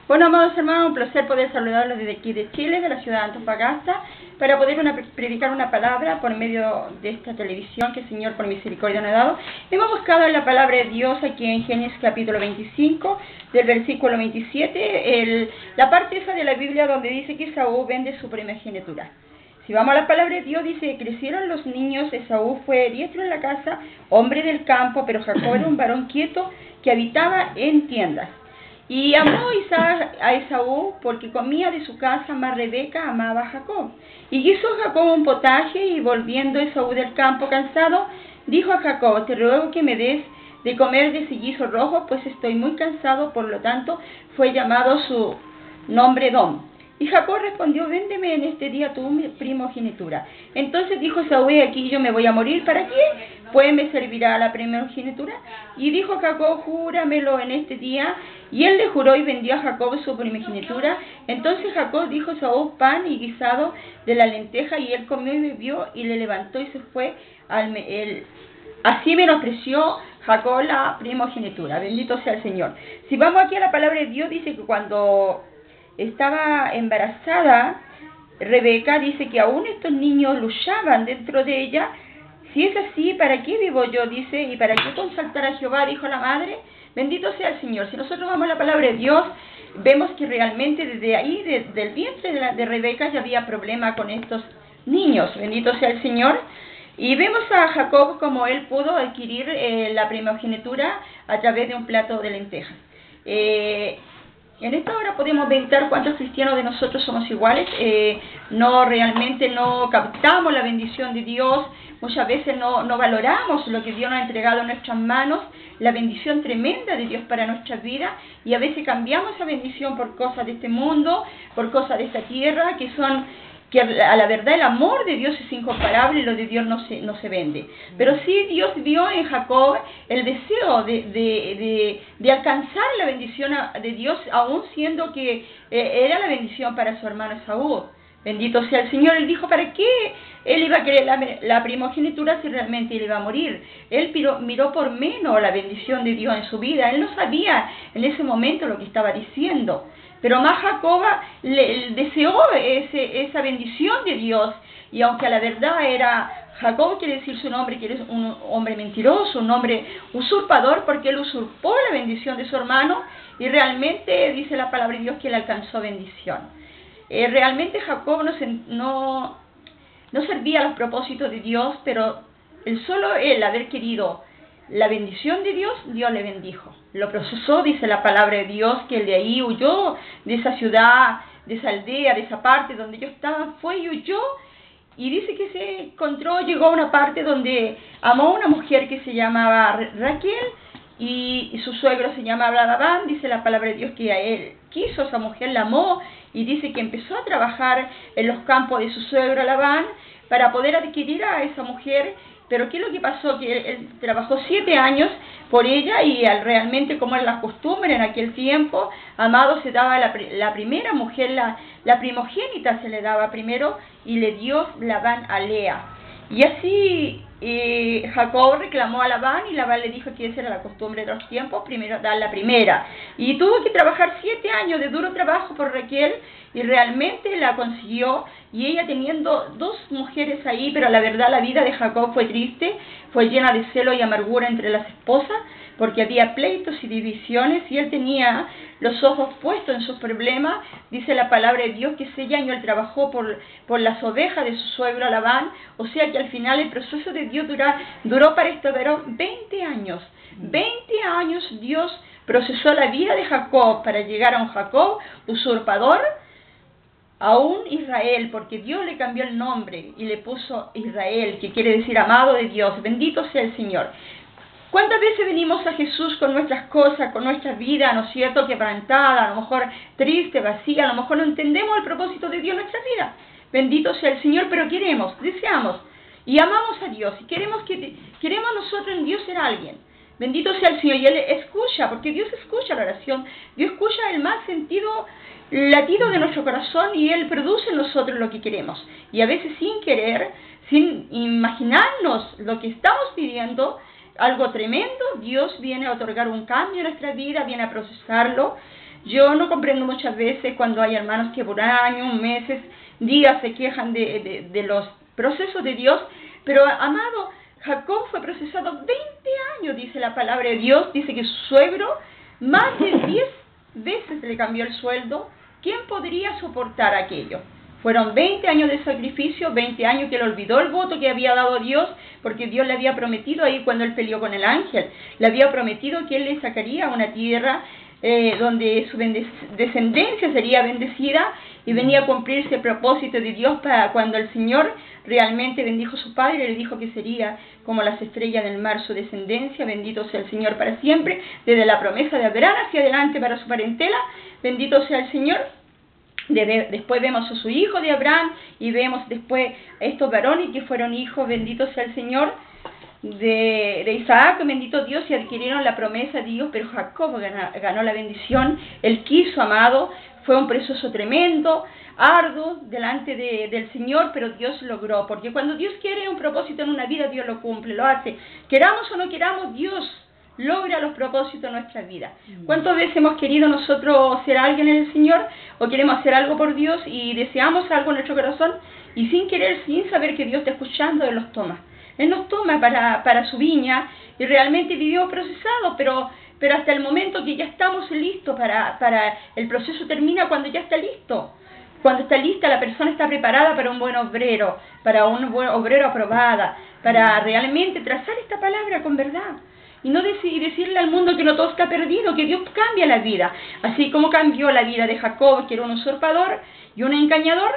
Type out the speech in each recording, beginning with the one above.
Bueno, amados hermanos, un placer poder saludarlos desde aquí de Chile, de la ciudad de Antofagasta, para poder predicar una palabra por medio de esta televisión que el Señor por misericordia nos ha dado. Hemos buscado en la palabra de Dios aquí en Génesis capítulo 25, del versículo 27, la parte esa de la Biblia donde dice que Esaú vende su primogenitura. Si vamos a la palabra de Dios, dice: crecieron los niños, Esaú fue diestro en la casa, hombre del campo, pero Jacob era un varón quieto que habitaba en tiendas. Y amó Isaac a Esaú porque comía de su casa, mas Rebeca amaba a Jacob. Y hizo Jacob un potaje, y volviendo Esaú del campo cansado, dijo a Jacob: te ruego que me des de comer de ese guiso rojo, pues estoy muy cansado. Por lo tanto fue llamado su nombre Edom. Y Jacob respondió: véndeme en este día tu primogenitura. Entonces dijo Esaú: aquí yo me voy a morir, ¿para qué? Pues me servirá la primogenitura. Y dijo Jacob: júramelo en este día. Y él le juró y vendió a Jacob su primogenitura. Entonces Jacob dijo a Esaú: pan y guisado de la lenteja. Y él comió y bebió, y le levantó y se fue. Así menospreció Jacob la primogenitura. Bendito sea el Señor. Si vamos aquí a la palabra de Dios, dice que cuando estaba embarazada, Rebeca dice que aún estos niños luchaban dentro de ella. Si es así, ¿para qué vivo yo? Dice, ¿y para qué consultar a Jehová? Dijo la madre. Bendito sea el Señor. Si nosotros vamos a la palabra de Dios, vemos que realmente desde ahí, desde el vientre de Rebeca, ya había problema con estos niños. Bendito sea el Señor. Y vemos a Jacob como él pudo adquirir la primogenitura a través de un plato de lentejas. En esta hora podemos meditar cuántos cristianos de nosotros somos iguales. Realmente no captamos la bendición de Dios. Muchas veces no valoramos lo que Dios nos ha entregado en nuestras manos, la bendición tremenda de Dios para nuestras vidas, y a veces cambiamos esa bendición por cosas de este mundo, por cosas de esta tierra, que a la verdad el amor de Dios es incomparable, y lo de Dios no se vende. Pero sí Dios vio en Jacob el deseo de alcanzar la bendición de Dios, aún siendo que era la bendición para su hermano Esaú. Bendito sea el Señor. Él dijo: ¿para qué él iba a querer la primogenitura si realmente él iba a morir? Él miró por menos la bendición de Dios en su vida. Él no sabía en ese momento lo que estaba diciendo. Pero más Jacob deseó esa bendición de Dios. Y aunque a la verdad era Jacob, quiere decir su nombre, que es un hombre mentiroso, un hombre usurpador, porque él usurpó la bendición de su hermano, y realmente dice la palabra de Dios que él alcanzó bendición. Realmente Jacob no servía a los propósitos de Dios, pero solo él haber querido la bendición de Dios, Dios le bendijo. Lo procesó, dice la palabra de Dios, que él de ahí huyó, de esa ciudad, de esa aldea, de esa parte donde yo estaba, fue y huyó. Y dice que se encontró, llegó a una parte donde amó a una mujer que se llamaba Raquel, y su suegro se llamaba Labán. Dice la palabra de Dios que a él quiso, esa mujer la amó, y dice que empezó a trabajar en los campos de su suegro Labán para poder adquirir a esa mujer. Pero ¿qué es lo que pasó? Que él trabajó 7 años por ella, y realmente, como era la costumbre en aquel tiempo, amado, se daba la primera mujer, la primogénita se le daba primero, y le dio Labán a Lea. Y así Jacob reclamó a Labán, y Labán le dijo que esa era la costumbre de los tiempos, primero dar la primera. Y tuvo que trabajar 7 años de duro trabajo por Raquel, y realmente la consiguió, y ella teniendo 2 mujeres ahí. Pero la verdad la vida de Jacob fue triste, fue llena de celo y amargura entre las esposas, porque había pleitos y divisiones, y él tenía los ojos puestos en sus problemas. Dice la palabra de Dios que 6 años él trabajó por las ovejas de su suegro Labán. O sea que al final el proceso de Dios duró para esto, duró 20 años. 20 años Dios procesó la vida de Jacob para llegar a un Jacob usurpador, a un Israel, porque Dios le cambió el nombre y le puso Israel, que quiere decir amado de Dios. Bendito sea el Señor. ¿Cuántas veces venimos a Jesús con nuestras cosas, con nuestra vida, ¿no es cierto?, quebrantada, a lo mejor triste, vacía, a lo mejor no entendemos el propósito de Dios en nuestra vida. Bendito sea el Señor, pero queremos, deseamos y amamos a Dios, y queremos nosotros en Dios ser alguien. Bendito sea el Señor, y Él escucha, porque Dios escucha la oración, Dios escucha el más sentido latido de nuestro corazón, y Él produce en nosotros lo que queremos. Y a veces sin querer, sin imaginarnos lo que estamos pidiendo, algo tremendo. Dios viene a otorgar un cambio en nuestra vida, viene a procesarlo. Yo no comprendo muchas veces cuando hay hermanos que por años, meses, días se quejan de los procesos de Dios, pero amado, Jacob fue procesado 20 años, dice la palabra de Dios, dice que su suegro más de 10 veces le cambió el sueldo. ¿Quién podría soportar aquello? Fueron 20 años de sacrificio, 20 años que él olvidó el voto que había dado Dios, porque Dios le había prometido ahí cuando él peleó con el ángel, le había prometido que él le sacaría una tierra donde su descendencia sería bendecida, y venía a cumplirse el propósito de Dios para cuando el Señor realmente bendijo a su padre, le dijo que sería como las estrellas del mar su descendencia. Bendito sea el Señor para siempre, desde la promesa de Abraham hacia adelante para su parentela, bendito sea el Señor. Después vemos a su hijo de Abraham, y vemos después estos varones que fueron hijos, bendito sea el Señor, de Isaac, bendito Dios, y adquirieron la promesa de Dios, pero Jacob ganó la bendición. Él quiso, amado, fue un proceso tremendo, arduo, delante del Señor, pero Dios logró, porque cuando Dios quiere un propósito en una vida, Dios lo cumple, lo hace. Queramos o no queramos, Dios logra los propósitos de nuestra vida. ¿Cuántas veces hemos querido nosotros ser alguien en el Señor, o queremos hacer algo por Dios y deseamos algo en nuestro corazón, y sin querer, sin saber que Dios está escuchando, Él los toma? Él nos toma para su viña, y realmente vivimos procesados, pero hasta el momento que ya estamos listos para el proceso termina cuando ya está listo. Cuando está lista, la persona está preparada para un buen obrero, para un buen obrero aprobada, para realmente trazar esta palabra con verdad. Y no decirle al mundo que no todo está perdido, que Dios cambia la vida. Así como cambió la vida de Jacob, que era un usurpador y un engañador,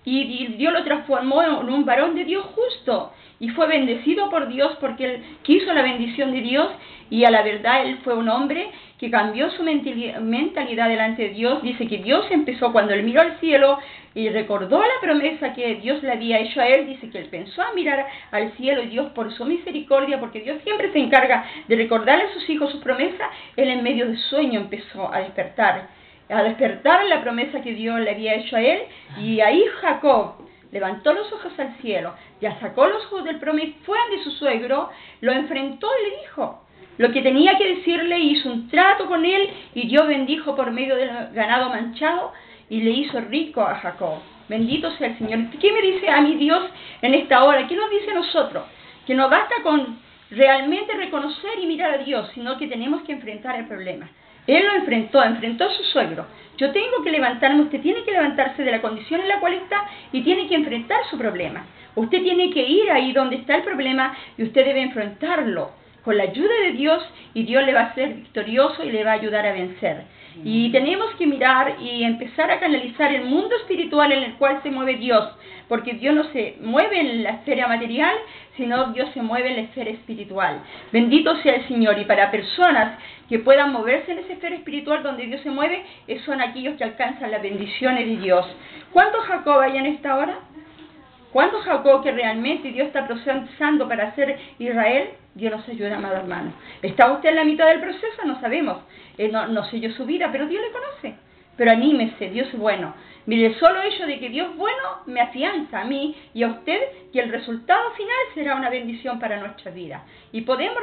y Dios lo transformó en un varón de Dios justo. Y fue bendecido por Dios porque él quiso la bendición de Dios, y a la verdad él fue un hombre que cambió su mentalidad delante de Dios. Dice que Dios empezó cuando él miró al cielo y recordó la promesa que Dios le había hecho a él. Dice que él pensó a mirar al cielo, y Dios, por su misericordia, porque Dios siempre se encarga de recordarle a sus hijos sus promesas, él en medio de sueño empezó a despertar la promesa que Dios le había hecho a él. Y ahí Jacob levantó los ojos al cielo, ya sacó los ojos del promis, fue ante su suegro, lo enfrentó y le dijo lo que tenía que decirle, hizo un trato con él, y Dios bendijo por medio del ganado manchado, y le hizo rico a Jacob. Bendito sea el Señor. ¿Qué me dice a mí Dios en esta hora? ¿Qué nos dice a nosotros? Que no basta con realmente reconocer y mirar a Dios, sino que tenemos que enfrentar el problema. Él lo enfrentó a su suegro. Yo tengo que levantarme, usted tiene que levantarse de la condición en la cual está, y tiene que enfrentar su problema. Usted tiene que ir ahí donde está el problema, y usted debe enfrentarlo con la ayuda de Dios, y Dios le va a hacer victorioso y le va a ayudar a vencer. Y tenemos que mirar y empezar a canalizar el mundo espiritual en el cual se mueve Dios, porque Dios no se mueve en la esfera material, sino Dios se mueve en la esfera espiritual. Bendito sea el Señor. Y para personas que puedan moverse en esa esfera espiritual donde Dios se mueve, son aquellos que alcanzan las bendiciones de Dios. ¿Cuántos Jacob hay en esta hora? ¿Cuántos Jacob que realmente Dios está procesando para hacer Israel? Dios nos ayuda, amado hermano. ¿Está usted en la mitad del proceso? No sabemos. No sé yo su vida, pero Dios le conoce. Pero anímese, Dios es bueno. Mire, el solo hecho de que Dios es bueno me afianza a mí y a usted que el resultado final será una bendición para nuestra vida. Y podemos